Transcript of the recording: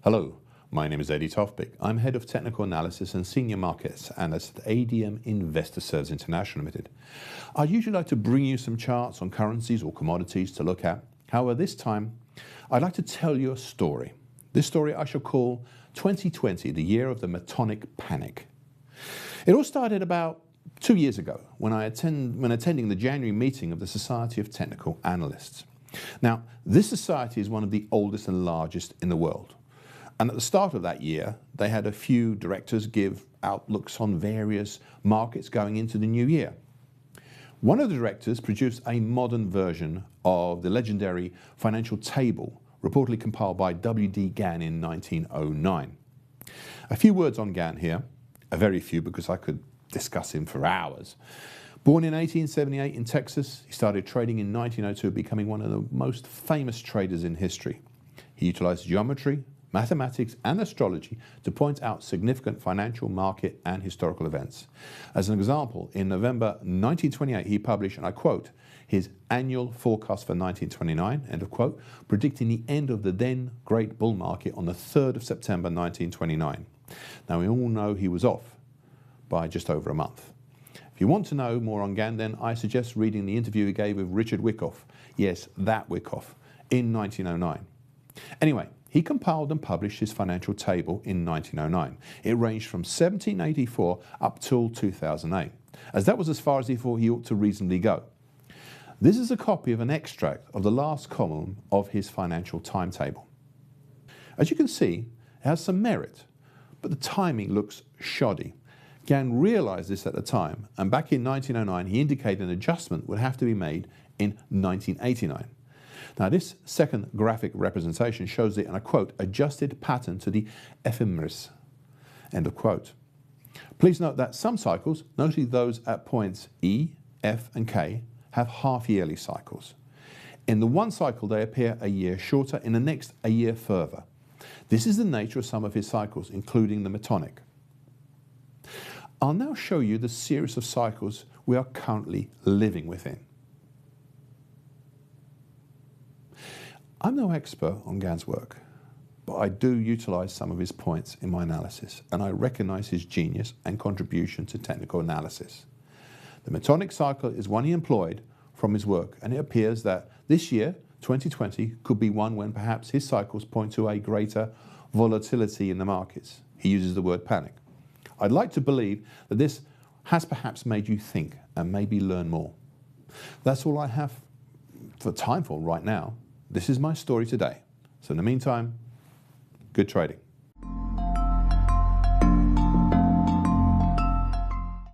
Hello, my name is Eddie Tofpik. I'm Head of Technical Analysis and Senior Markets Analyst at ADM Investor Services International Limited. I usually like to bring you some charts on currencies or commodities to look at. However, this time I'd like to tell you a story. This story I shall call 2020, the year of the Metonic Panic. It all started about 2 years ago when attending the January meeting of the Society of Technical Analysts. Now, this society is one of the oldest and largest in the world. And at the start of that year, they had a few directors give outlooks on various markets going into the new year. One of the directors produced a modern version of the legendary financial table reportedly compiled by W.D. Gann in 1909. A few words on Gann here, a very few because I could discuss him for hours. Born in 1878 in Texas, he started trading in 1902, becoming one of the most famous traders in history. He utilized geometry, mathematics and astrology to point out significant financial, market and historical events. As an example, in November 1928 he published, and I quote, his annual forecast for 1929, end of quote, predicting the end of the then great bull market on the 3rd of September 1929. Now we all know he was off by just over a month. If you want to know more on Gann, then I suggest reading the interview he gave with Richard Wyckoff, yes, that Wyckoff, in 1909. Anyway, he compiled and published his financial table in 1909. It ranged from 1784 up till 2008, as that was as far as he thought he ought to reasonably go. This is a copy of an extract of the last column of his financial timetable. As you can see, it has some merit, but the timing looks shoddy. Gann realized this at the time, and back in 1909 he indicated an adjustment would have to be made in 1989. Now this second graphic representation shows the, and I quote, adjusted pattern to the ephemeris, end of quote. Please note that some cycles, notably those at points E, F and K, have half-yearly cycles. In the one cycle they appear a year shorter, in the next a year further. This is the nature of some of his cycles, including the Metonic. I'll now show you the series of cycles we are currently living within. I'm no expert on Gann's work, but I do utilize some of his points in my analysis, and I recognize his genius and contribution to technical analysis. The Metonic cycle is one he employed from his work, and it appears that this year, 2020, could be one when perhaps his cycles point to a greater volatility in the markets. He uses the word panic. I'd like to believe that this has perhaps made you think and maybe learn more. That's all I have for time for right now. This is my story today. So in the meantime, good trading.